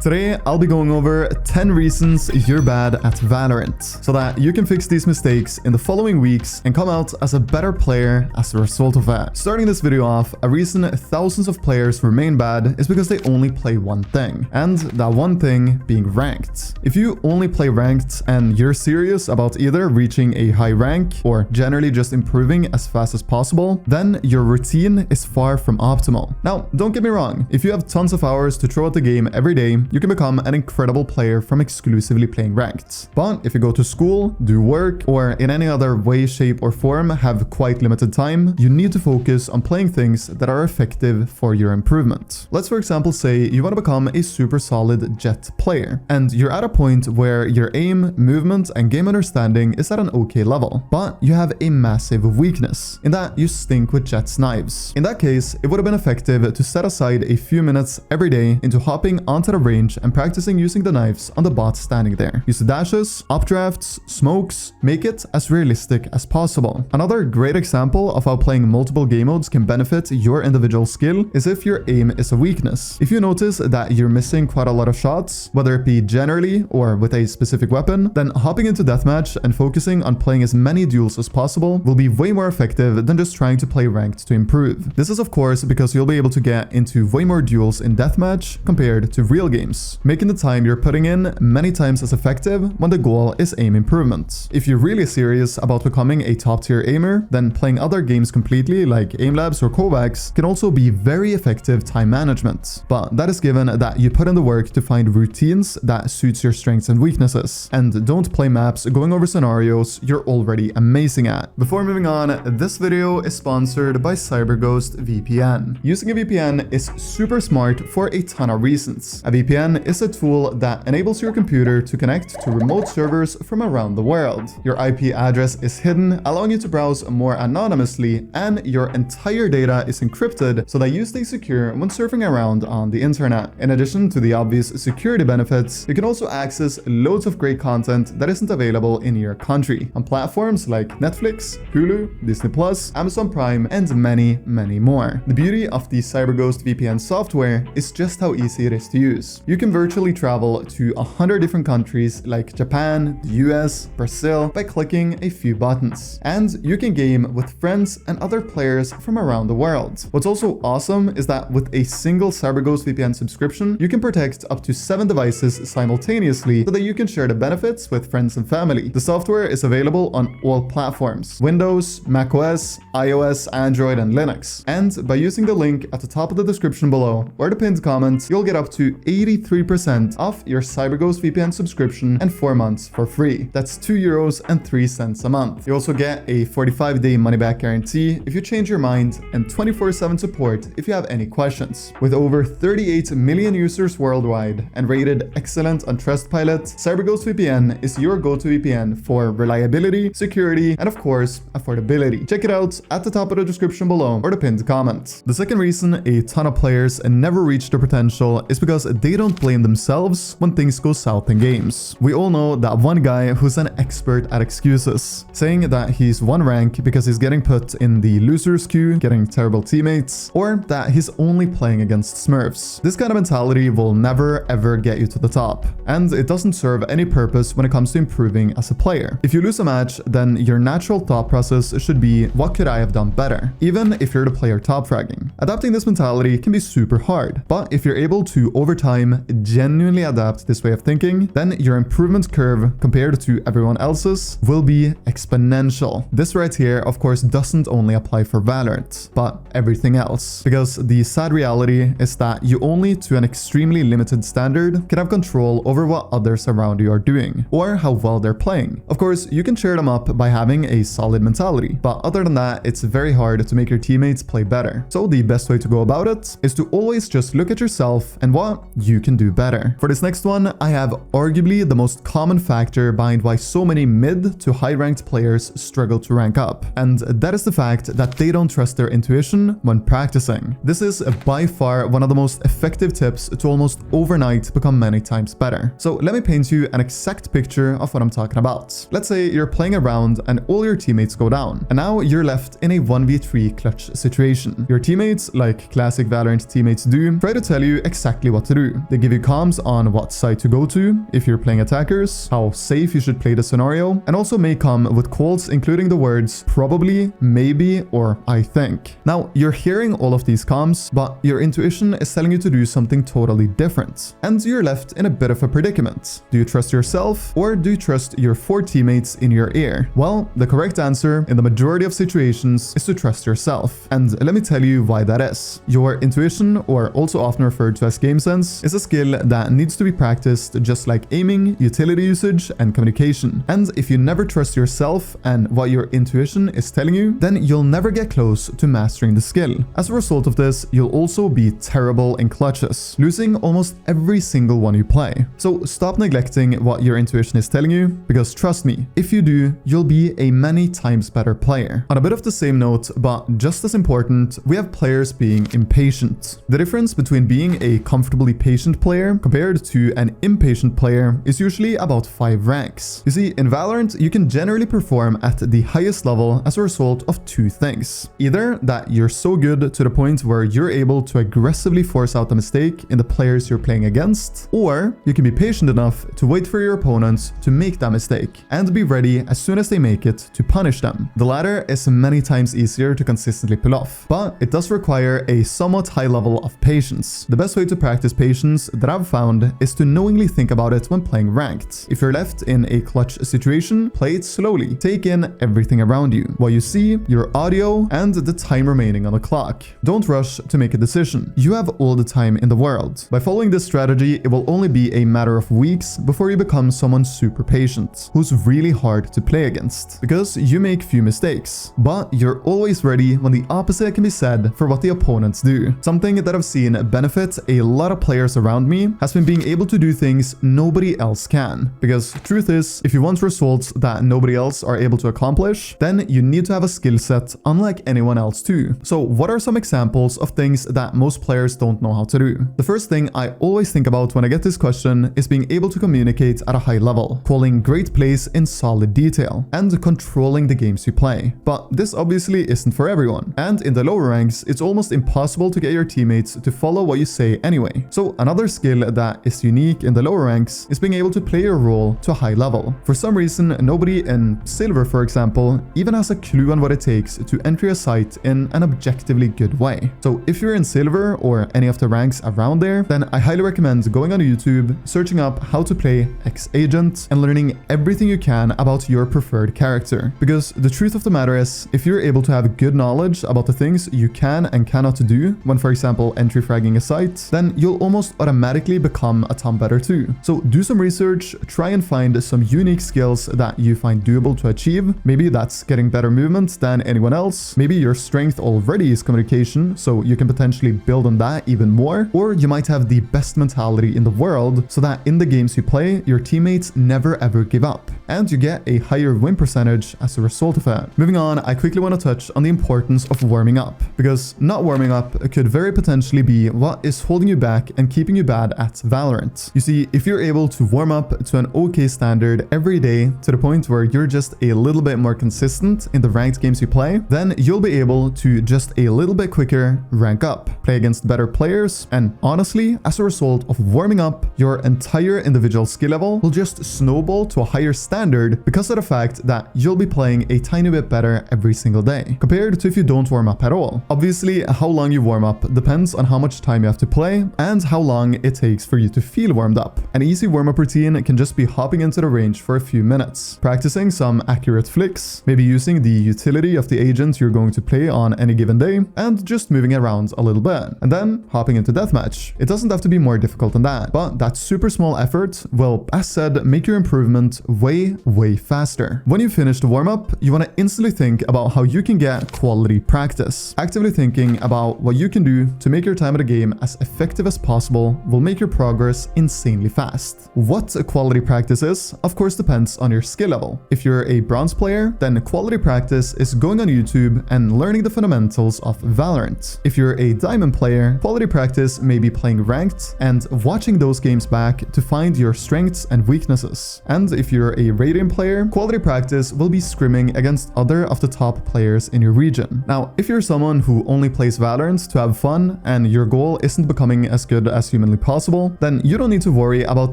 Today, I'll be going over 10 reasons you're bad at Valorant, so that you can fix these mistakes in the following weeks and come out as a better player as a result of that. Starting this video off, a reason thousands of players remain bad is because they only play one thing, and that one thing being ranked. If you only play ranked and you're serious about either reaching a high rank or generally just improving as fast as possible, then your routine is far from optimal. Now, don't get me wrong, if you have tons of hours to throw at the game every day, you can become an incredible player from exclusively playing ranked. But if you go to school, do work, or in any other way, shape, or form have quite limited time, you need to focus on playing things that are effective for your improvement. Let's for example say you want to become a super solid Jet player, and you're at a point where your aim, movement, and game understanding is at an okay level, but you have a massive weakness, in that you stink with Jet's knives. In that case, it would have been effective to set aside a few minutes every day into hopping onto the range and practicing using the knives on the bot standing there. Use the dashes, updrafts, smokes, make it as realistic as possible. Another great example of how playing multiple game modes can benefit your individual skill is if your aim is a weakness. If you notice that you're missing quite a lot of shots, whether it be generally or with a specific weapon, then hopping into deathmatch and focusing on playing as many duels as possible will be way more effective than just trying to play ranked to improve. This is of course because you'll be able to get into way more duels in deathmatch compared to real games, making the time you're putting in many times as effective when the goal is aim improvement. If you're really serious about becoming a top tier aimer, then playing other games completely like Aim Labs or Kovacs can also be very effective time management. But that is given that you put in the work to find routines that suits your strengths and weaknesses, and don't play maps going over scenarios you're already amazing at. Before moving on, this video is sponsored by CyberGhost VPN. Using a VPN is super smart for a ton of reasons. A VPN is a tool that enables your computer to connect to remote servers from around the world. Your IP address is hidden, allowing you to browse more anonymously, and your entire data is encrypted so that you stay secure when surfing around on the internet. In addition to the obvious security benefits, you can also access loads of great content that isn't available in your country on platforms like Netflix, Hulu, Disney+, Amazon Prime, and many, many more. The beauty of the CyberGhost VPN software is just how easy it is to use. You can virtually travel to 100 different countries like Japan, the US, Brazil by clicking a few buttons. And you can game with friends and other players from around the world. What's also awesome is that with a single CyberGhost VPN subscription, you can protect up to 7 devices simultaneously so that you can share the benefits with friends and family. The software is available on all platforms: Windows, macOS, iOS, Android, and Linux. And by using the link at the top of the description below or the pinned comment, you'll get up to 83% off your CyberGhost VPN subscription and 4 months for free. That's €2.03 a month. You also get a 45-day money-back guarantee if you change your mind, and 24/7 support if you have any questions. With over 38 million users worldwide and rated excellent on Trustpilot, CyberGhost VPN is your go-to VPN for reliability, security, and of course, affordability. Check it out at the top of the description below or the pinned comment. The second reason a ton of players never reach their potential is because they don't blame themselves when things go south in games. We all know that one guy who's an expert at excuses, saying that he's one rank because he's getting put in the losers queue, getting terrible teammates, or that he's only playing against Smurfs. This kind of mentality will never ever get you to the top, and it doesn't serve any purpose when it comes to improving as a player. If you lose a match, then your natural thought process should be, what could I have done better? Even if you're the player top fragging. Adapting this mentality can be super hard, but if you're able to over time genuinely adapt this way of thinking, then your improvement curve compared to everyone else's will be exponential. This right here of course doesn't only apply for Valorant, but everything else, because the sad reality is that you only to an extremely limited standard can have control over what others around you are doing or how well they're playing. Of course, you can cheer them up by having a solid mentality, but other than that, it's very hard to make your teammates play better. So the best way to go about it is to always just look at yourself and what you can do better. For this next one, I have arguably the most common factor behind why so many mid to high ranked players struggle to rank up, and that is the fact that they don't trust their intuition when practicing. This is by far one of the most effective tips to almost overnight become many times better. So let me paint you an exact picture of what I'm talking about. Let's say you're playing around and all your teammates go down, and now you're left in a 1v3 clutch situation. Your teammates, like classic Valorant teammates do, try to tell you exactly what to do. They give you comms on what site to go to if you're playing attackers, how safe you should play the scenario, and also may come with quotes including the words probably, maybe, or I think. Now, you're hearing all of these comms, but your intuition is telling you to do something totally different. And you're left in a bit of a predicament. Do you trust yourself, or do you trust your 4 teammates in your ear? Well, the correct answer in the majority of situations is to trust yourself. And let me tell you why that is. Your intuition, or also often referred to as game sense, is a skill that needs to be practiced just like aiming, utility usage, and communication. And if you never trust yourself and what your intuition is telling you, then you'll never get close to mastering the skill. As a result of this, you'll also be terrible in clutches, losing almost every single one you play. So stop neglecting what your intuition is telling you, because trust me, if you do, you'll be a many times better player. On a bit of the same note, but just as important, we have players being impatient. The difference between being a comfortably patient player compared to an impatient player is usually about 5 ranks. You see, in Valorant, you can generally perform at the highest level as a result of 2 things. Either that you're so good to the point where you're able to aggressively force out a mistake in the players you're playing against, or you can be patient enough to wait for your opponents to make that mistake and be ready as soon as they make it to punish them. The latter is many times easier to consistently pull off, but it does require a somewhat high level of patience. The best way to practice patience that I've found is to knowingly think about it when playing ranked. If you're left in a clutch situation, play it slowly. Take in everything around you, what you see, your audio, and the time remaining on the clock. Don't rush to make a decision. You have all the time in the world. By following this strategy, it will only be a matter of weeks before you become someone super patient, who's really hard to play against, because you make few mistakes, but you're always ready when the opposite can be said for what the opponents do. Something that I've seen benefit a lot of players around me has been being able to do things nobody else can, because truth is, if you want results that nobody else are able to accomplish, then you need to have a skill set unlike anyone else too. So what are some examples of things that most players don't know how to do? The first thing I always think about when I get this question is being able to communicate at a high level, calling great plays in solid detail, and controlling the games you play. But this obviously isn't for everyone, and in the lower ranks, it's almost impossible to get your teammates to follow what you say anyway. So another skill that is unique in the lower ranks is being able to play your role to a high level. For some reason, nobody in Silver, for example, even has a clue on what it takes to enter a site in an objectively good way. So if you're in Silver or any of the ranks around there, then I highly recommend going on YouTube, searching up how to play X Agent, and learning everything you can about your preferred character. Because the truth of the matter is, if you're able to have good knowledge about the things you can and cannot do when, for example, entry fragging a site, then you'll almost automatically become a ton better too. So do some research, try and find some unique skills that you find doable to achieve. Maybe that's getting better movement than anyone else. Maybe your strength already is communication, so you can potentially build on that even more. Or you might have the best mentality in the world, so that in the games you play, your teammates never ever give up, and you get a higher win percentage as a result of it. Moving on, I quickly want to touch on the importance of warming up, because not warming up could very potentially be what is holding you back and keeping you bad at Valorant. You see, if you're able to warm up to an okay standard every day to the point where you're just a little bit more consistent in the ranked games you play, then you'll be able to just a little bit quicker rank up, play against better players, and honestly, as a result of warming up, your entire individual skill level will just snowball to a higher standard because of the fact that you'll be playing a tiny bit better every single day, compared to if you don't warm up at all. Obviously, how long you warm up depends on how much time you have to play and how long it takes for you to feel warmed up. An easy warm-up routine can just be hopping into the range for a few minutes, practicing some accurate flicks, maybe using the utility of the agent you're going to play on any given day, and just moving around a little bit, and then hopping into deathmatch. It doesn't have to be more difficult than that, but that super small effort will, as said, make your improvement way faster. When you finish the warm-up, you want to instantly think about how you can get quality practice. Actively thinking about what you can do to make your time at a game as effective as possible will make your progress insanely fast. What a quality practice is, of course, depends on your skill level. If you're a bronze player, then quality practice is going on YouTube and learning the fundamentals of Valorant. If you're a diamond player, quality practice may be playing ranked and watching those games back to find your strengths and weaknesses. And if you're a Radiant player, quality practice will be scrimming against other of the top players in your region. Now, if you're someone who only plays Valorant to have fun and your goal isn't becoming as good as humanly possible, then you don't need to worry about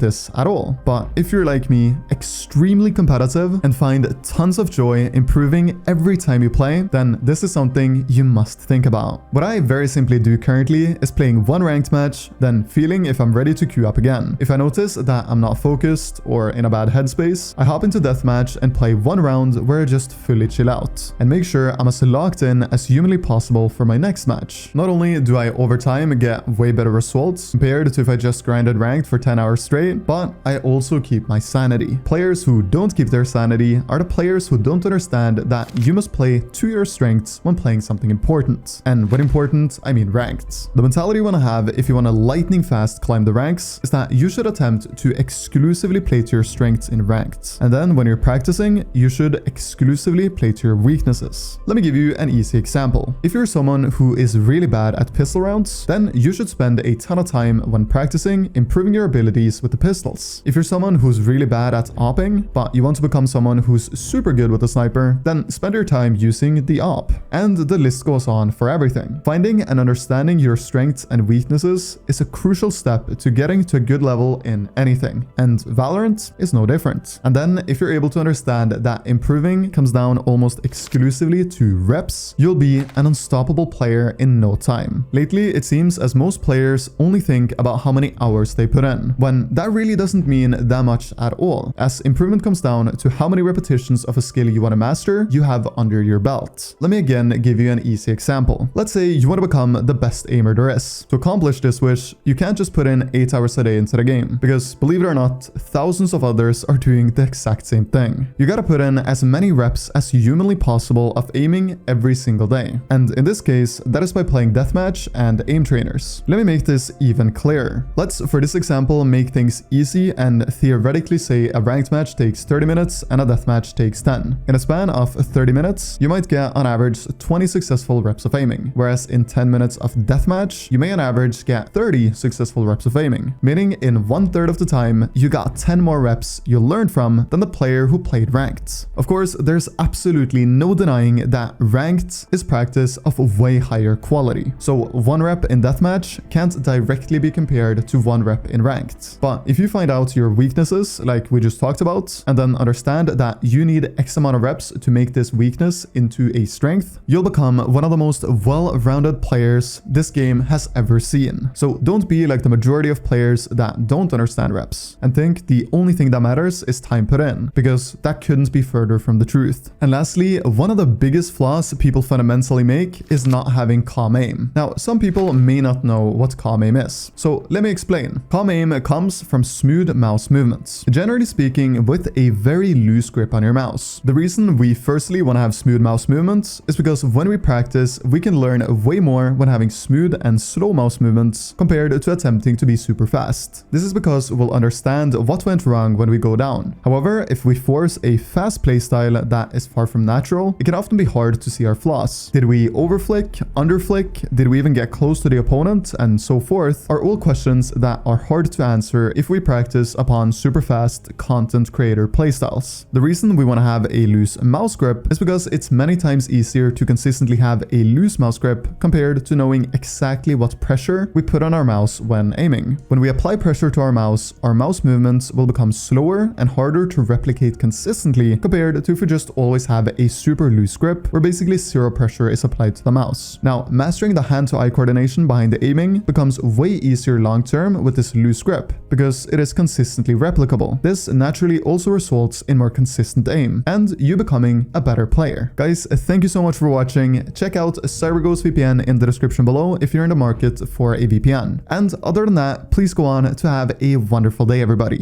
this at all. But if you're like me, extremely competitive and find tons of joy improving every time you play, then this is something you must think about. What I very simply do currently is playing one ranked match, then feeling if I'm ready to queue up again. If I notice that I'm not focused or in a bad headspace, I hop into deathmatch and play one round where I just fully chill out and make sure I'm as locked in as humanly possible for my next match. Not only do I over time get way better results compared to if I just grinded ranked for 10 hours straight, but I also keep my sanity. Players who don't keep their sanity are the players who don't understand that you must play to your strengths when playing something important. And when important, I mean ranked. The mentality you want to have if you want to lightning fast climb the ranks is that you should attempt to exclusively play to your strengths in ranked. And then when you're practicing, you should exclusively play to your weaknesses. Let me give you an easy example. If you're someone who is really bad at pistol rounds, then you should spend a ton of time when practicing improving your abilities with the pistols. If you're someone who's really bad at opping, but you want to become someone who's super good with a sniper, then spend your time using the op. And the list goes on for everything. Finding and understanding your strengths and weaknesses is a crucial step to getting to a good level in anything. And Valorant is no different. And then if you're able to understand that improving comes down almost exclusively to reps, you'll be an unstoppable player in no time. Lately, it seems as most players only think about how many hours they put in, when that really doesn't mean that much at all, as improvement comes down to how many repetitions of a skill you want to master you have under your belt. Let me again give you an easy example. Let's say you want to become the best aimer there is. To accomplish this wish, you can't just put in 8 hours a day into the game, because believe it or not, thousands of others are doing the exact same thing. You gotta put in as many reps as humanly possible of aiming every single day. And in this case, that is by playing deathmatch and aim trainers. Let me make this even clearer. Let's, for this example, make things easy and theoretically say a ranked match takes 30 minutes and a deathmatch takes 10. In a span of 30 minutes, you might get on average 20 successful reps of aiming, whereas in 10 minutes of deathmatch, you may on average get 30 successful reps of aiming, meaning in 1/3 of the time, you got 10 more reps you learned from than the player who played ranked. Of course, there's absolutely no denying that ranked is practice of way higher quality. So 1 rep in deathmatch can't directly be compared to 1 rep in ranked. But if you find out your weaknesses, like we just talked about, and then understand that you need X amount of reps to make this weakness into a strength, you'll become one of the most well-rounded players this game has ever seen. So don't be like the majority of players that don't understand reps and think the only thing that matters is time put in, because that couldn't be further from the truth. And lastly, one of the biggest flaws people fundamentally make is not having calm aim. Now, some people may not know what calm aim is, so let me explain. Calm aim comes from smooth mouse movements. Generally speaking, with a very loose grip on your mouse. The reason we firstly want to have smooth mouse movements is because when we practice, we can learn way more when having smooth and slow mouse movements compared to attempting to be super fast. This is because we'll understand what went wrong when we go down. However, if we force a fast playstyle that is far from natural, it can often be hard to see our flaws. Did we overflick, underflick? Did we even get close to the opponent? And so forth are all questions that are hard to answer if we practice upon super fast content creator playstyles. The reason we want to have a loose mouse grip is because it's many times easier to consistently have a loose mouse grip compared to knowing exactly what pressure we put on our mouse when aiming. When we apply pressure to our mouse movements will become slower and harder to replicate consistently compared to if we just always have a super loose grip where basically zero pressure is applied to the mouse. Now, mastering the hand-to-eye coordination behind the aiming becomes way easier long-term with this loose grip because it is consistently replicable. This naturally also results in more consistent aim and you becoming a better player. Guys, thank you so much for watching. Check out CyberGhost VPN in the description below if you're in the market for a VPN. And other than that, please go on to have a wonderful day, everybody.